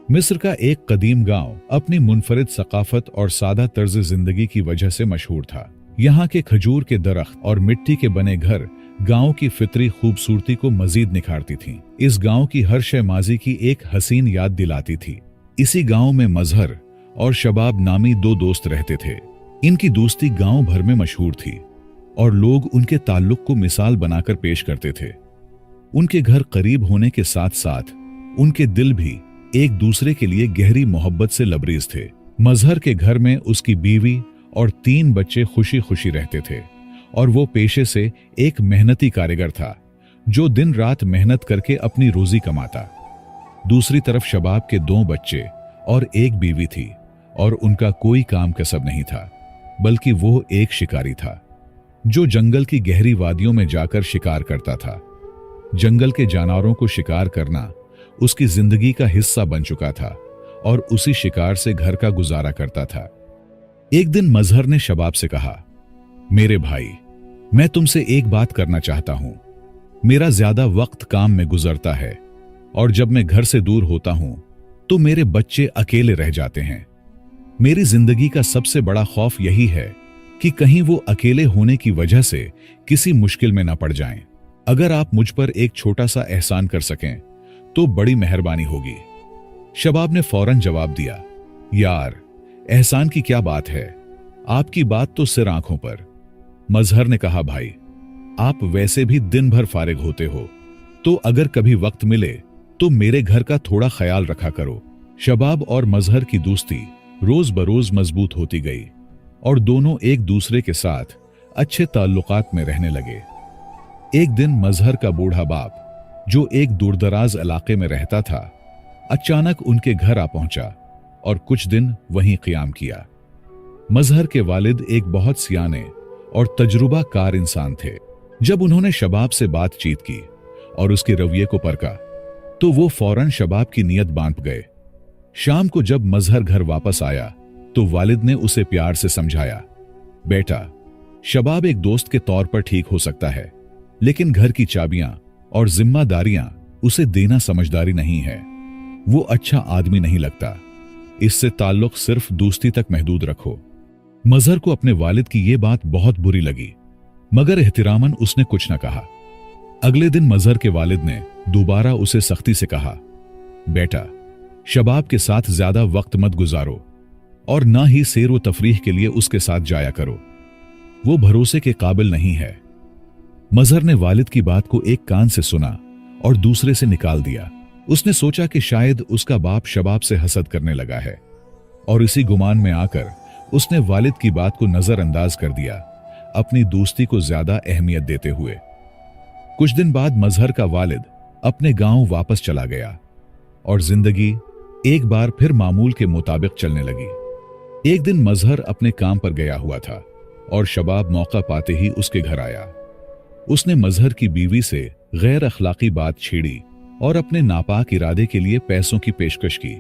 मिस्र का एक कदीम गांव अपनी मुनफरिद सकाफत और सादा तर्ज जिंदगी की वजह से मशहूर था। यहाँ के खजूर के दरख्त और मिट्टी के बने घर गांव की फितरी खूबसूरती को मजीद निखारती थीं। इस गांव की हर शय माजी की एक हसीन याद दिलाती थी। इसी गांव में मजहर और शबाब नामी दो दोस्त रहते थे। इनकी दोस्ती गांव भर में मशहूर थी और लोग उनके ताल्लुक को मिसाल बनाकर पेश करते थे। उनके घर करीब होने के साथ साथ उनके दिल भी एक दूसरे के लिए गहरी मोहब्बत से लबरेज थे। मजहर के घर में उसकी बीवी और 3 बच्चे खुशी खुशी रहते थे और वो पेशे से एक मेहनती कारीगर था जो दिन रात मेहनत करके अपनी रोजी कमाता। दूसरी तरफ शबाब के 2 बच्चे और एक बीवी थी और उनका कोई काम कसब नहीं था, बल्कि वो एक शिकारी था जो जंगल की गहरी वादियों में जाकर शिकार करता था। जंगल के जानवरों को शिकार करना उसकी जिंदगी का हिस्सा बन चुका था और उसी शिकार से घर का गुजारा करता था। एक दिन मजहर ने शबाब से कहा, मेरे भाई, मैं तुमसे एक बात करना चाहता हूं। मेरा ज्यादा वक्त काम में गुजरता है और जब मैं घर से दूर होता हूं तो मेरे बच्चे अकेले रह जाते हैं। मेरी जिंदगी का सबसे बड़ा खौफ यही है कि कहीं वो अकेले होने की वजह से किसी मुश्किल में न पड़ जाएं। अगर आप मुझ पर एक छोटा सा एहसान कर सकें तो बड़ी मेहरबानी होगी। शबाब ने फौरन जवाब दिया, यार, एहसान की क्या बात है, आपकी बात तो सिर आंखों पर। मजहर ने कहा, भाई, आप वैसे भी दिन भर फारिग होते हो, तो अगर कभी वक्त मिले तो मेरे घर का थोड़ा ख्याल रखा करो। शबाब और मजहर की दोस्ती रोज बरोज मजबूत होती गई और दोनों एक दूसरे के साथ अच्छे ताल्लुकात में रहने लगे। एक दिन मजहर का बूढ़ा बाप, जो एक दूरदराज इलाके में रहता था, अचानक उनके घर आ पहुंचा और कुछ दिन वहीं क़याम किया। मजहर के वालिद एक बहुत सियाने और तजुर्बाकार इंसान थे। जब उन्होंने शबाब से बातचीत की और उसके रवैये को परखा तो वो फौरन शबाब की नीयत बांध गए। शाम को जब मजहर घर वापस आया तो वालिद ने उसे प्यार से समझाया, बेटा, शबाब एक दोस्त के तौर पर ठीक हो सकता है, लेकिन घर की चाबियां और जिम्मेदारियां उसे देना समझदारी नहीं है। वो अच्छा आदमी नहीं लगता। इससे ताल्लुक सिर्फ दोस्ती तक महदूद रखो। मजहर को अपने वालिद की ये बात बहुत बुरी लगी, मगर एहतिरामन उसने कुछ न कहा। अगले दिन मजहर के वालिद ने दोबारा उसे सख्ती से कहा, बेटा, शबाब के साथ ज्यादा वक्त मत गुजारो और ना ही सैर व तफरीह के लिए उसके साथ जाया करो। वो भरोसे के काबिल नहीं है। मजहर ने वालिद की बात को एक कान से सुना और दूसरे से निकाल दिया। उसने सोचा कि शायद उसका बाप शबाब से हसद करने लगा है और इसी गुमान में आकर उसने वालिद की बात को नजरअंदाज कर दिया, अपनी दोस्ती को ज्यादा अहमियत देते हुए। कुछ दिन बाद मजहर का वालिद अपने गांव वापस चला गया और जिंदगी एक बार फिर मामूल के मुताबिक चलने लगी। एक दिन मजहर अपने काम पर गया हुआ था और शबाब मौका पाते ही उसके घर आया। उसने मजहर की बीवी से गैर अखलाकी बात छेड़ी और अपने नापाक इरादे के लिए पैसों की पेशकश की।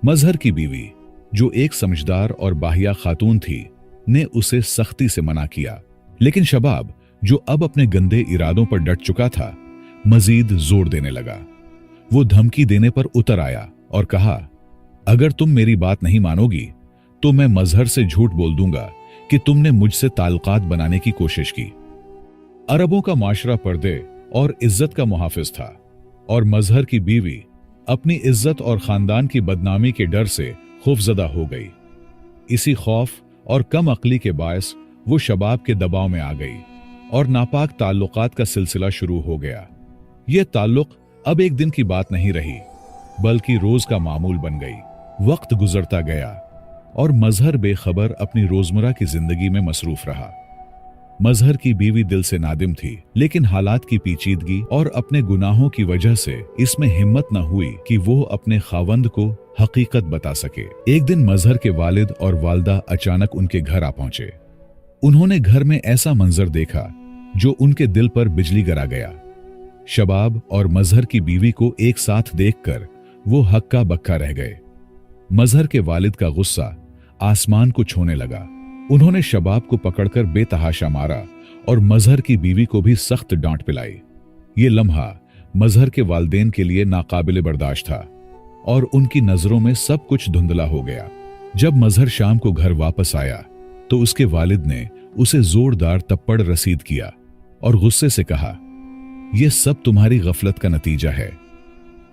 मजहर की बीवी, जो एक समझदार और बाहिया खातून थी, ने उसे सख्ती से मना किया, लेकिन शबाब, जो अब अपने गंदे इरादों पर डट चुका था, मजीद जोर देने लगा। वो धमकी देने पर उतर आया और कहा, अगर तुम मेरी बात नहीं मानोगी तो मैं मजहर से झूठ बोल दूंगा कि तुमने मुझसे ताल्लुकात बनाने की कोशिश की। अरबों का माशरा पर्दे और इज्जत का मुहाफिज था और मजहर की बीवी अपनी इज्जत और खानदान की बदनामी के डर से खौफजदा हो गई। इसी खौफ और कम अक्ली के बायस वो शबाब के दबाव में आ गई और नापाक ताल्लुकात का सिलसिला शुरू हो गया। ये ताल्लुक अब एक दिन की बात नहीं रही, बल्कि रोज का मामूल बन गई। वक्त गुजरता गया और मजहर बेखबर अपनी रोजमर्रा की जिंदगी में मसरूफ रहा। मजहर की बीवी दिल से नादिम थी, लेकिन हालात की पेचीदगी और अपने गुनाहों की वजह से इसमें हिम्मत न हुई कि वो अपने खावंद को हकीकत बता सके। एक दिन मजहर के वालिद और वालदा अचानक उनके घर आ पहुंचे। उन्होंने घर में ऐसा मंजर देखा जो उनके दिल पर बिजली गिरा गया। शबाब और मजहर की बीवी को एक साथ देखकर वो हक्का बक्का रह गए। मजहर के वालिद का गुस्सा आसमान को छूने लगा। उन्होंने शबाब को पकड़कर बेतहाशा मारा और मजहर की बीवी को भी सख्त डांट पिलाई। ये लम्हा मजहर के वालिदैन के लिए नाकाबिले बर्दाश्त था। और उनकी नजरों में सब कुछ धुंधला हो गया। जब मजहर शाम को घर वापस आया तो उसके वालिद ने उसे जोरदार तप्पड़ रसीद किया और गुस्से से कहा, यह सब तुम्हारी गफलत का नतीजा है।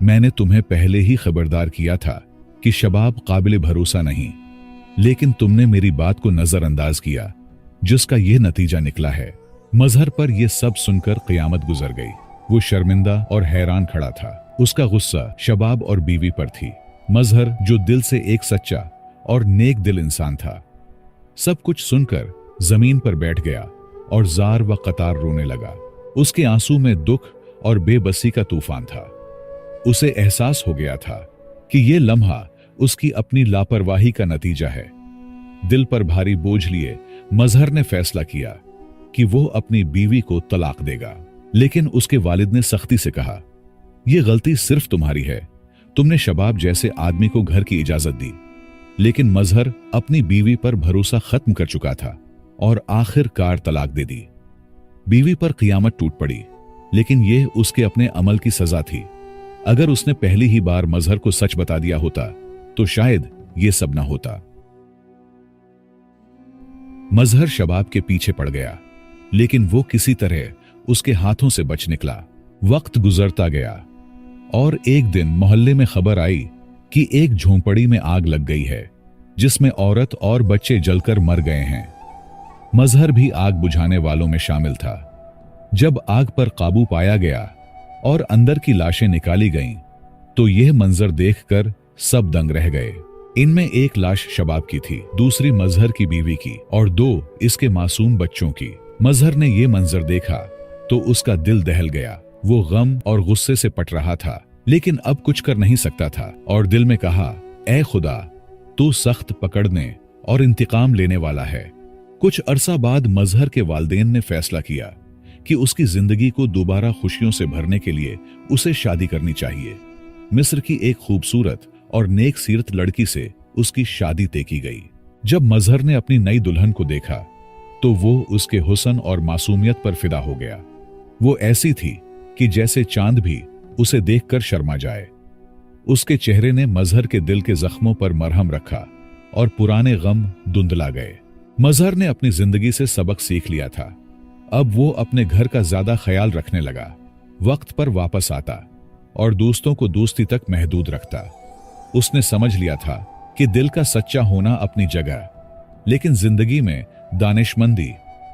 मैंने तुम्हें पहले ही खबरदार किया था कि शबाब काबिल भरोसा नहीं, लेकिन तुमने मेरी बात को नजरअंदाज किया, जिसका यह नतीजा निकला है। मजहर पर यह सब सुनकर क़यामत गुजर गई। वो शर्मिंदा और हैरान खड़ा था। उसका गुस्सा शबाब और बीवी पर थी। मजहर जो दिल से एक सच्चा और नेक दिल इंसान था, सब कुछ सुनकर जमीन पर बैठ गया और जार व कतार रोने लगा। उसके आंसू में दुख और बेबसी का तूफान था। उसे एहसास हो गया था कि यह लम्हा उसकी अपनी लापरवाही का नतीजा है। दिल पर भारी बोझ लिए मजहर ने फैसला किया कि वो अपनी बीवी को तलाक देगा। लेकिन उसके वालिद ने सख्ती से कहा, यह गलती सिर्फ तुम्हारी है। तुमने शबाब जैसे आदमी को घर की इजाजत दी। लेकिन मजहर अपनी बीवी पर भरोसा खत्म कर चुका था और आखिरकार तलाक दे दी। बीवी पर क़यामत टूट पड़ी, लेकिन यह उसके अपने अमल की सजा थी। अगर उसने पहली ही बार मजहर को सच बता दिया होता तो शायद यह सब ना होता। मजहर शबाब के पीछे पड़ गया, लेकिन वो किसी तरह उसके हाथों से बच निकला। वक्त गुजरता गया और एक दिन मोहल्ले में खबर आई कि एक झोंपड़ी में आग लग गई है, जिसमें औरत और बच्चे जलकर मर गए हैं। मजहर भी आग बुझाने वालों में शामिल था। जब आग पर काबू पाया गया और अंदर की लाशें निकाली गईं, तो यह मंजर देखकर सब दंग रह गए। इनमें एक लाश शबाब की थी, दूसरी मजहर की बीवी की और 2 इसके मासूम बच्चों की। मजहर ने यह मंजर देखा तो उसका दिल दहल गया। वो गम और गुस्से से पट रहा था, लेकिन अब कुछ कर नहीं सकता था और दिल में कहा, ऐ खुदा, तू सख्त पकड़ने और इंतकाम लेने वाला है। कुछ अरसा बाद मजहर के वालिदैन ने फैसला किया कि उसकी जिंदगी को दोबारा खुशियों से भरने के लिए उसे शादी करनी चाहिए। मिस्र की एक खूबसूरत और नेक सीरत लड़की से उसकी शादी तय की गई। जब मजहर ने अपनी नई दुल्हन को देखा तो वो उसके हुस्न और मासूमियत पर फिदा हो गया। वो ऐसी थी कि जैसे चांद भी उसे देखकर शर्मा जाए। उसके चेहरे ने मजहर के दिल के जख्मों पर मरहम रखा और पुराने गम धुंधला गए। मजहर ने अपनी जिंदगी से सबक सीख लिया था। अब वो अपने घर का ज्यादा ख्याल रखने लगा, वक्त पर वापस आता और दोस्तों को दोस्ती तक महदूद रखता। उसने समझ लिया था कि दिल का सच्चा होना अपनी जगह, लेकिन जिंदगी में दानिशमंदी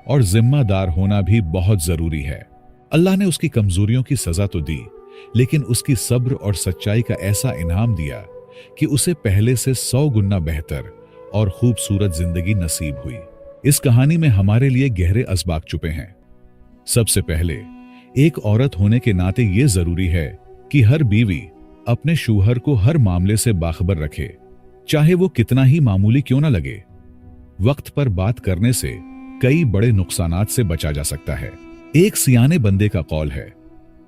और जिम्मेदार होना भी बहुत जरूरी है। अल्लाह ने उसकी कमजोरियों की सजा तो दी, लेकिन उसकी सब्र और सच्चाई का ऐसा इनाम दिया कि उसे पहले से 100 गुना बेहतर और खूबसूरत जिंदगी नसीब हुई। इस कहानी में हमारे लिए गहरे असबाक छुपे हैं। सबसे पहले, एक औरत होने के नाते यह जरूरी है कि हर बीवी अपने शूहर को हर मामले से बाखबर रखे, चाहे वो कितना ही मामूली क्यों ना लगे। वक्त पर बात करने से कई बड़े नुकसानात से बचा जा सकता है। एक सियाने बंदे का कौल है,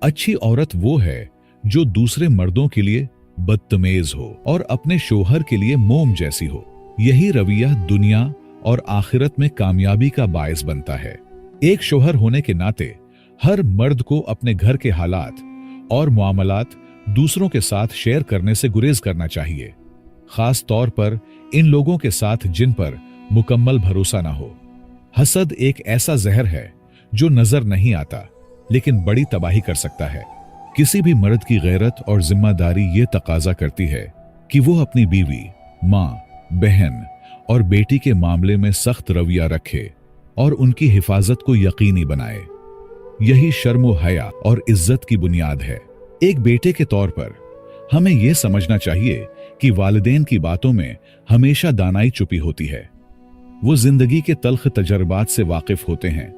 अच्छी औरत वो है जो दूसरे मर्दों के लिए बदतमीज हो और अपने शोहर के लिए मोम जैसी हो। यही रवैया दुनिया और आखिरत में कामयाबी का बायस बनता है। एक शोहर होने के नाते हर मर्द को अपने घर के हालात और मामलात दूसरों के साथ शेयर करने से गुरेज करना चाहिए, खास तौर पर इन लोगों के साथ जिन पर मुकम्मल भरोसा ना हो। हसद एक ऐसा जहर है जो नजर नहीं आता, लेकिन बड़ी तबाही कर सकता है। किसी भी मर्द की गैरत और जिम्मेदारी ये तकाजा करती है कि वो अपनी बीवी, माँ, बहन और बेटी के मामले में सख्त रवैया रखे और उनकी हिफाजत को यकीनी बनाए। यही शर्म व हया और इज्जत की बुनियाद है। एक बेटे के तौर पर हमें यह समझना चाहिए कि वालिदैन की बातों में हमेशा दानाई छुपी होती है। वो जिंदगी के तल्ख तजर्बात से वाकिफ होते हैं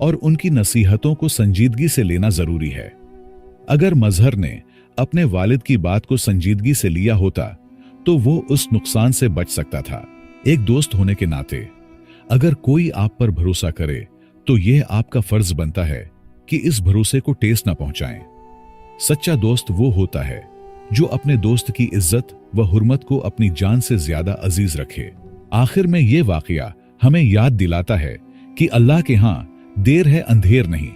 और उनकी नसीहतों को संजीदगी से लेना जरूरी है। अगर मजहर ने अपने वालिद की बात को संजीदगी से लिया होता तो वो उस नुकसान से बच सकता था। एक दोस्त होने के नाते अगर कोई आप पर भरोसा करे तो यह आपका फर्ज बनता है कि इस भरोसे को ठेस न पहुंचाएं। सच्चा दोस्त वो होता है जो अपने दोस्त की इज्जत व हुर्मत को अपनी जान से ज्यादा अजीज रखे। आखिर में यह वाकया हमें याद दिलाता है कि अल्लाह के हां देर है अंधेर नहीं।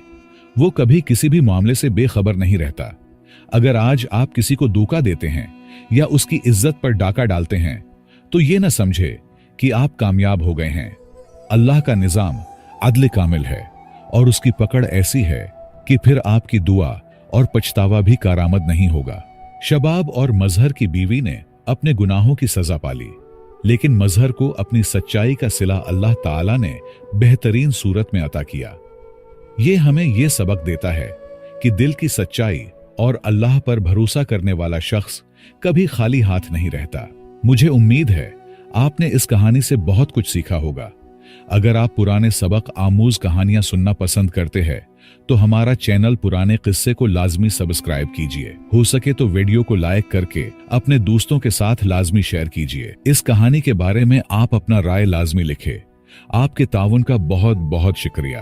वो कभी किसी भी मामले से बेखबर नहीं रहता। अगर आज आप किसी को धोखा देते हैं या उसकी इज्जत पर डाका डालते हैं तो ये न समझे कि आप कामयाब हो गए हैं। अल्लाह का निजाम अदल कामिल है और उसकी पकड़ ऐसी है कि फिर आपकी दुआ और पछतावा भी कारामद नहीं होगा। शबाब और मजहर की बीवी ने अपने गुनाहों की सजा पाली, लेकिन मजहर को अपनी सच्चाई का सिला अल्लाह ताला ने बेहतरीन सूरत में अता किया। ये हमें यह सबक देता है कि दिल की सच्चाई और अल्लाह पर भरोसा करने वाला शख्स कभी खाली हाथ नहीं रहता। मुझे उम्मीद है आपने इस कहानी से बहुत कुछ सीखा होगा। अगर आप पुराने सबक आमूज कहानियां सुनना पसंद करते हैं तो हमारा चैनल पुराने किस्से को लाजमी सब्सक्राइब कीजिए। हो सके तो वीडियो को लाइक करके अपने दोस्तों के साथ लाजमी शेयर कीजिए। इस कहानी के बारे में आप अपना राय लाजमी लिखें। आपके ताउन का बहुत बहुत शुक्रिया।